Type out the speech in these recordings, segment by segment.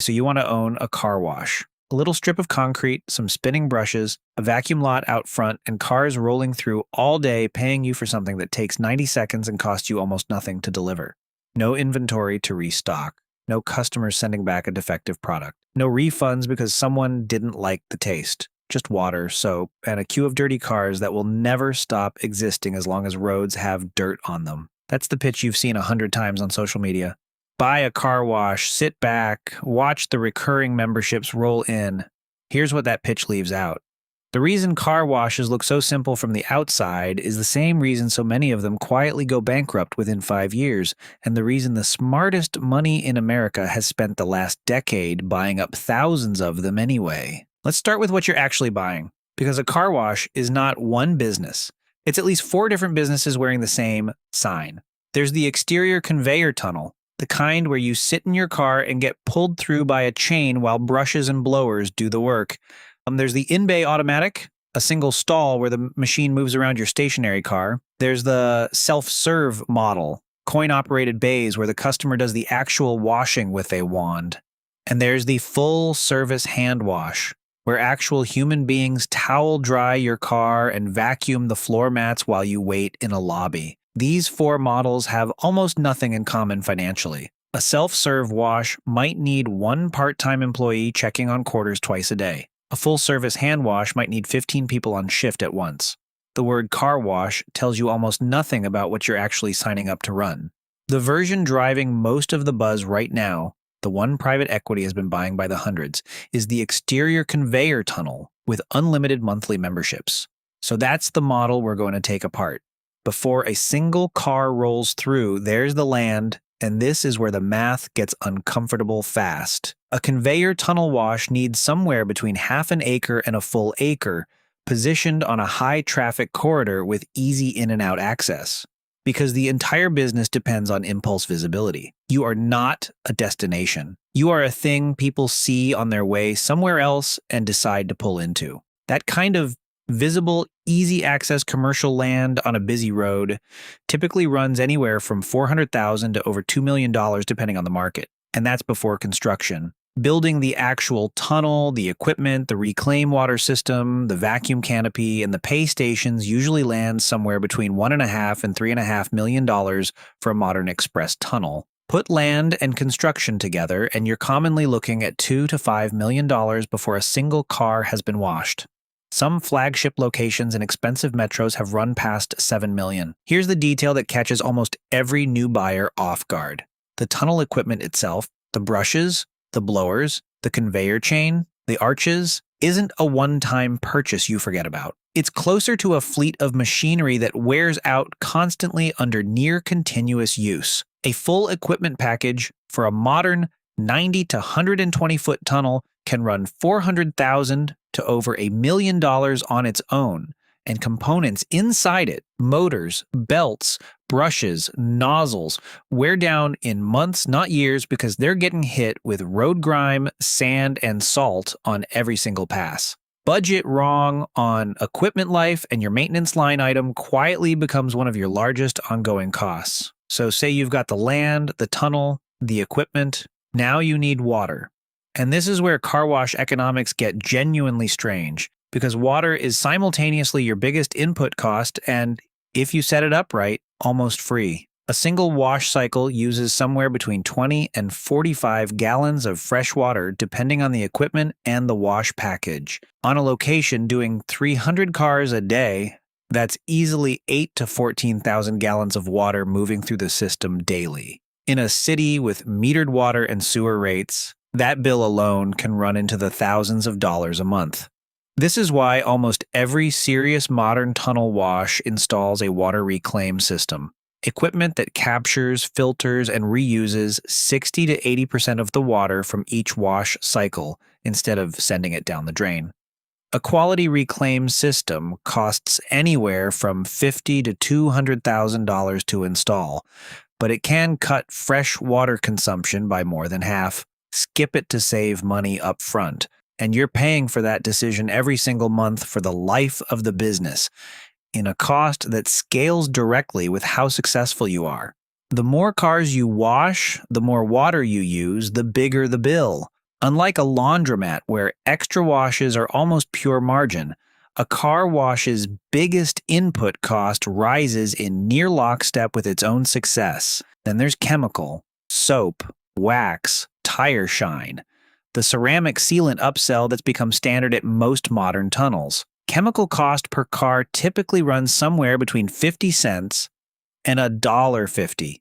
So you want to own a car wash. A little strip of concrete, some spinning brushes, a vacuum lot out front, and cars rolling through all day paying you for something that takes 90 seconds and costs you almost nothing to deliver. No inventory to restock. No customers sending back a defective product. No refunds because someone didn't like the taste. Just water, soap, and a queue of dirty cars that will never stop existing as long as roads have dirt on them. That's the pitch you've seen 100 times on social media. Buy a car wash, sit back, watch the recurring memberships roll in. Here's what that pitch leaves out. The reason car washes look so simple from the outside is the same reason so many of them quietly go bankrupt within 5 years, and the reason the smartest money in America has spent the last decade buying up thousands of them anyway. Let's start with what you're actually buying, because a car wash is not one business. It's at least 4 different businesses wearing the same sign. There's the exterior conveyor tunnel, the kind where you sit in your car and get pulled through by a chain while brushes and blowers do the work. There's the in-bay automatic, a single stall where the machine moves around your stationary car. There's the self-serve model, coin-operated bays where the customer does the actual washing with a wand. And there's the full-service hand wash, where actual human beings towel dry your car and vacuum the floor mats while you wait in a lobby. These 4 models have almost nothing in common financially. A self-serve wash might need 1 part-time employee checking on quarters twice a day. A full-service hand wash might need 15 people on shift at once. The word car wash tells you almost nothing about what you're actually signing up to run. The version driving most of the buzz right now, the one private equity has been buying by the hundreds, is the exterior conveyor tunnel with unlimited monthly memberships. So that's the model we're going to take apart. Before a single car rolls through, there's the land, and this is where the math gets uncomfortable fast. A conveyor tunnel wash needs somewhere between half an acre and a full acre, positioned on a high-traffic corridor with easy in and out access. Because the entire business depends on impulse visibility. You are not a destination. You are a thing people see on their way somewhere else and decide to pull into. That kind of visible, easy-access commercial land on a busy road typically runs anywhere from $400,000 to over $2 million depending on the market, and that's before construction. Building the actual tunnel, the equipment, the reclaim water system, the vacuum canopy, and the pay stations usually lands somewhere between $1.5 and $3.5 million for a modern express tunnel. Put land and construction together, and you're commonly looking at $2 to $5 million before a single car has been washed. Some flagship locations in expensive metros have run past $7 million. Here's the detail that catches almost every new buyer off guard. The tunnel equipment itself, the brushes, the blowers, the conveyor chain, the arches, isn't a one-time purchase you forget about. It's closer to a fleet of machinery that wears out constantly under near-continuous use. A full equipment package for a modern 90 to 120-foot tunnel can run $400,000 to over $1 million on its own, and components inside it, motors, belts, brushes, nozzles, wear down in months, not years, because they're getting hit with road grime, sand, and salt on every single pass. Budget wrong on equipment life, and your maintenance line item quietly becomes one of your largest ongoing costs. So say you've got the land, the tunnel, the equipment, now you need water. And this is where car wash economics get genuinely strange, because water is simultaneously your biggest input cost and, if you set it up right, almost free. A single wash cycle uses somewhere between 20 and 45 gallons of fresh water depending on the equipment and the wash package. On a location doing 300 cars a day, that's easily 8 to 14,000 gallons of water moving through the system daily. In a city with metered water and sewer rates, that bill alone can run into the thousands of dollars a month. This is why almost every serious modern tunnel wash installs a water reclaim system. Equipment that captures, filters, and reuses 60 to 80% of the water from each wash cycle instead of sending it down the drain. A quality reclaim system costs anywhere from $50,000 to $200,000 to install, but it can cut fresh water consumption by more than half. Skip it to save money up front, and you're paying for that decision every single month for the life of the business, in a cost that scales directly with how successful you are. The more cars you wash, the more water you use, the bigger the bill. Unlike a laundromat where extra washes are almost pure margin, a car wash's biggest input cost rises in near lockstep with its own success. Then there's chemical, soap, wax, tire shine, the ceramic sealant upsell that's become standard at most modern tunnels. Chemical cost per car typically runs somewhere between 50 cents and $1.50,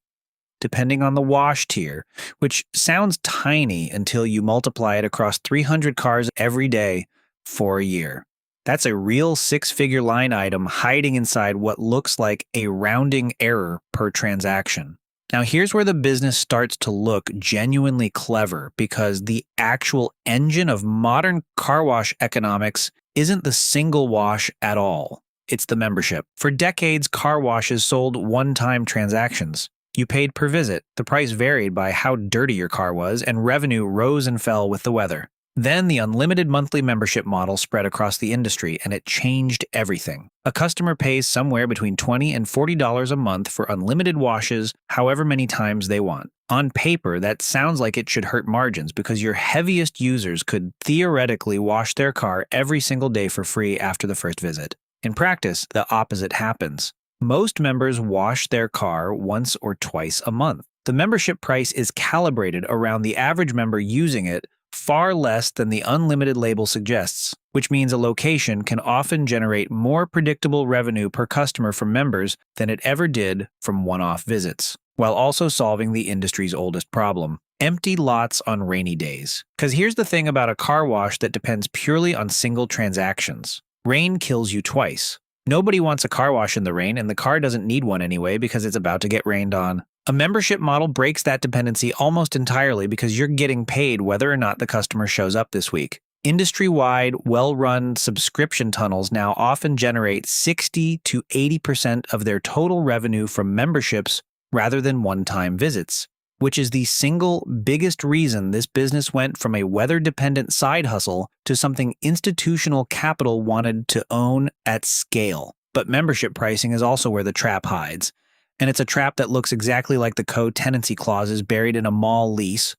depending on the wash tier, which sounds tiny until you multiply it across 300 cars every day for a year. That's a real six-figure line item hiding inside what looks like a rounding error per transaction. Now here's where the business starts to look genuinely clever, because the actual engine of modern car wash economics isn't the single wash at all. It's the membership. For decades, car washes sold one-time transactions. You paid per visit, the price varied by how dirty your car was, and revenue rose and fell with the weather. Then the unlimited monthly membership model spread across the industry, and it changed everything. A customer pays somewhere between $20 and $40 a month for unlimited washes, however many times they want. On paper, that sounds like it should hurt margins, because your heaviest users could theoretically wash their car every single day for free after the first visit. In practice, the opposite happens. Most members wash their car once or twice a month. The membership price is calibrated around the average member using it far less than the unlimited label suggests, which means a location can often generate more predictable revenue per customer from members than it ever did from one-off visits, while also solving the industry's oldest problem: empty lots on rainy days. Because here's the thing about a car wash that depends purely on single transactions. Rain kills you twice. Nobody wants a car wash in the rain, and the car doesn't need one anyway because it's about to get rained on. A membership model breaks that dependency almost entirely, because you're getting paid whether or not the customer shows up this week. Industry-wide, well-run subscription tunnels now often generate 60 to 80% of their total revenue from memberships rather than one-time visits, which is the single biggest reason this business went from a weather-dependent side hustle to something institutional capital wanted to own at scale. But membership pricing is also where the trap hides. And it's a trap that looks exactly like the co-tenancy clauses buried in a mall lease,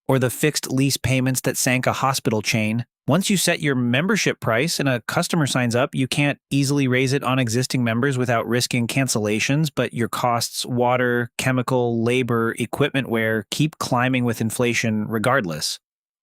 or the fixed lease payments that sank a hospital chain. Once you set your membership price and a customer signs up, you can't easily raise it on existing members without risking cancellations, but your costs, water, chemical, labor, equipment wear, keep climbing with inflation regardless.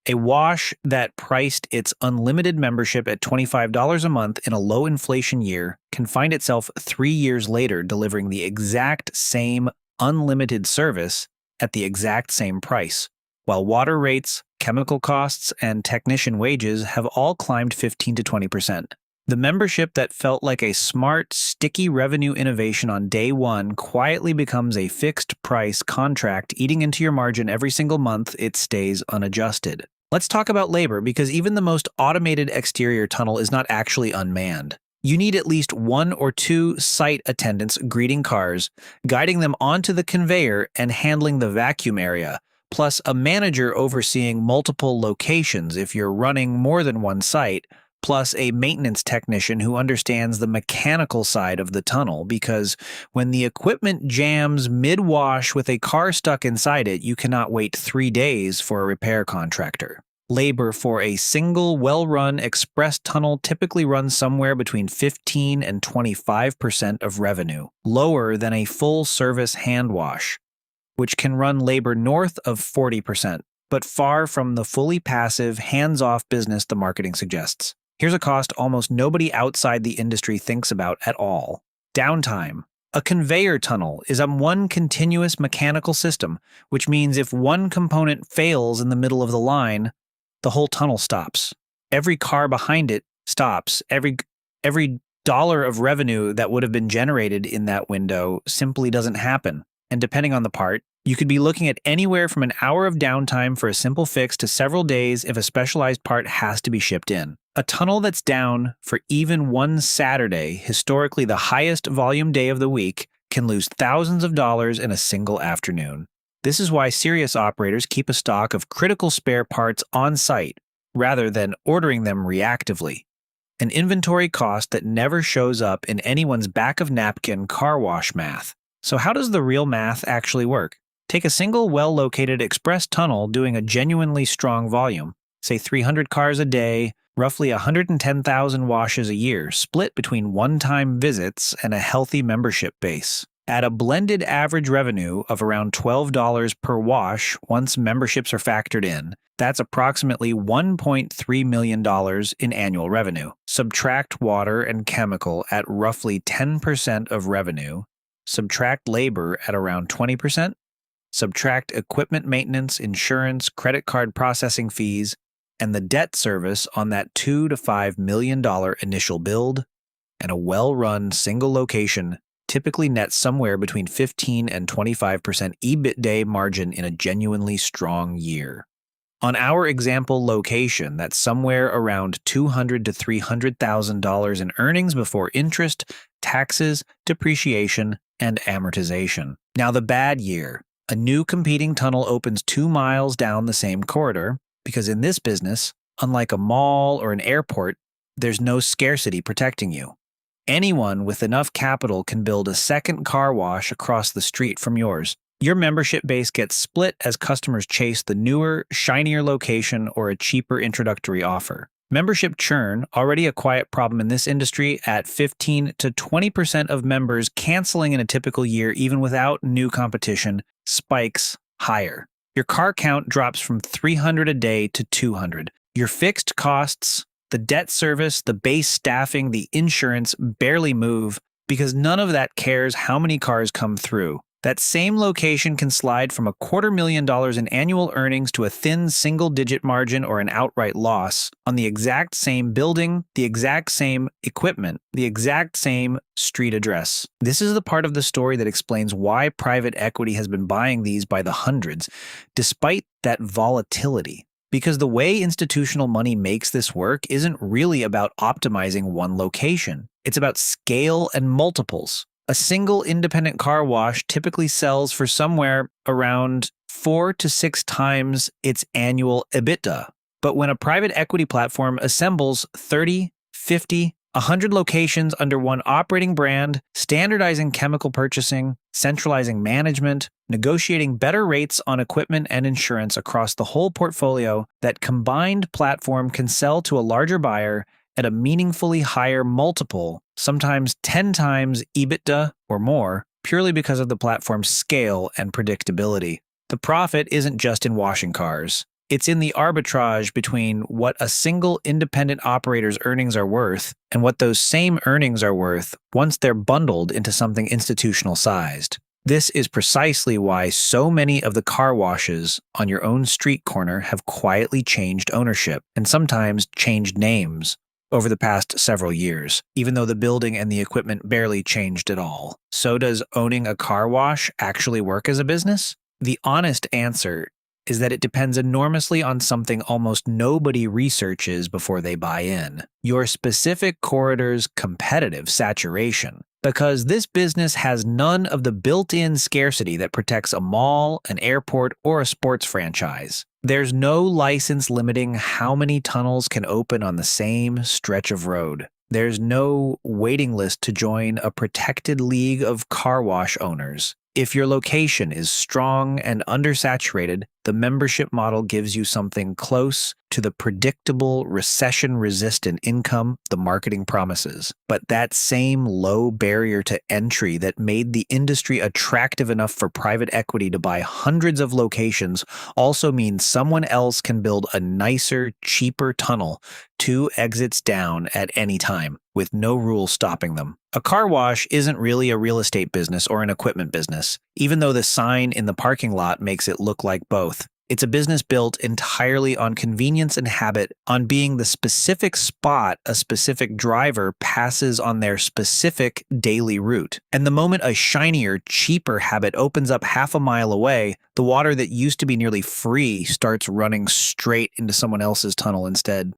A wash that priced its unlimited membership at $25 a month in a low inflation year can find itself 3 years later delivering the exact same unlimited service at the exact same price, while water rates, chemical costs, and technician wages have all climbed 15 to 20%. The membership that felt like a smart, sticky revenue innovation on day one quietly becomes a fixed-price contract eating into your margin every single month it stays unadjusted. Let's talk about labor, because even the most automated exterior tunnel is not actually unmanned. You need at least 1 or 2 site attendants greeting cars, guiding them onto the conveyor and handling the vacuum area, plus a manager overseeing multiple locations if you're running more than one site, plus a maintenance technician who understands the mechanical side of the tunnel, because when the equipment jams mid-wash with a car stuck inside it, you cannot wait 3 days for a repair contractor. Labor for a single, well-run express tunnel typically runs somewhere between 15 and 25% of revenue, lower than a full-service hand wash, which can run labor north of 40%, but far from the fully passive, hands-off business the marketing suggests. Here's a cost almost nobody outside the industry thinks about at all: downtime. A conveyor tunnel is one continuous mechanical system, which means if one component fails in the middle of the line, the whole tunnel stops. Every car behind it stops. Every dollar of revenue that would have been generated in that window simply doesn't happen. And depending on the part, you could be looking at anywhere from an hour of downtime for a simple fix to several days if a specialized part has to be shipped in. A tunnel that's down for even one Saturday, historically the highest volume day of the week, can lose thousands of dollars in a single afternoon. This is why serious operators keep a stock of critical spare parts on site rather than ordering them reactively, an inventory cost that never shows up in anyone's back-of-napkin car wash math. So how does the real math actually work? Take a single well-located express tunnel doing a genuinely strong volume. say 300 cars a day, roughly 110,000 washes a year, split between one-time visits and a healthy membership base. At a blended average revenue of around $12 per wash once memberships are factored in, that's approximately $1.3 million in annual revenue. Subtract water and chemical at roughly 10% of revenue, subtract labor at around 20%, subtract equipment maintenance, insurance, credit card processing fees, and the debt service on that $2 to $5 million initial build, and a well-run single location typically nets somewhere between 15 and 25% EBITDA margin in a genuinely strong year. On our example location, that's somewhere around $200,000 to $300,000 in earnings before interest, taxes, depreciation, and amortization. Now the bad year. A new competing tunnel opens 2 miles down the same corridor, because in this business, unlike a mall or an airport, there's no scarcity protecting you. Anyone with enough capital can build a second car wash across the street from yours. Your membership base gets split as customers chase the newer, shinier location or a cheaper introductory offer. Membership churn, already a quiet problem in this industry, at 15 to 20% of members canceling in a typical year even without new competition, spikes higher. Your car count drops from 300 a day to 200. Your fixed costs, the debt service, the base staffing, the insurance barely move because none of that cares how many cars come through. That same location can slide from $250,000 in annual earnings to a thin single-digit margin or an outright loss on the exact same building, the exact same equipment, the exact same street address. This is the part of the story that explains why private equity has been buying these by the hundreds, despite that volatility. Because the way institutional money makes this work isn't really about optimizing one location. It's about scale and multiples. A single independent car wash typically sells for somewhere around 4 to 6 times its annual EBITDA. But when a private equity platform assembles 30, 50, 100 locations under one operating brand, standardizing chemical purchasing, centralizing management, negotiating better rates on equipment and insurance across the whole portfolio, that combined platform can sell to a larger buyer at a meaningfully higher multiple, sometimes 10 times EBITDA or more, purely because of the platform's scale and predictability. The profit isn't just in washing cars. It's in the arbitrage between what a single independent operator's earnings are worth and what those same earnings are worth once they're bundled into something institutional sized. This is precisely why so many of the car washes on your own street corner have quietly changed ownership and sometimes changed names over the past several years, even though the building and the equipment barely changed at all. So does owning a car wash actually work as a business? The honest answer is that it depends enormously on something almost nobody researches before they buy in: your specific corridor's competitive saturation. Because this business has none of the built-in scarcity that protects a mall, an airport, or a sports franchise. There's no license limiting how many tunnels can open on the same stretch of road. There's no waiting list to join a protected league of car wash owners. If your location is strong and undersaturated, the membership model gives you something close to the predictable, recession-resistant income the marketing promises. But that same low barrier to entry that made the industry attractive enough for private equity to buy hundreds of locations also means someone else can build a nicer, cheaper tunnel 2 exits down at any time, with no rule stopping them. A car wash isn't really a real estate business or an equipment business, even though the sign in the parking lot makes it look like both. It's a business built entirely on convenience and habit, on being the specific spot a specific driver passes on their specific daily route. And the moment a shinier, cheaper habit opens up half a mile away, the water that used to be nearly free starts running straight into someone else's tunnel instead.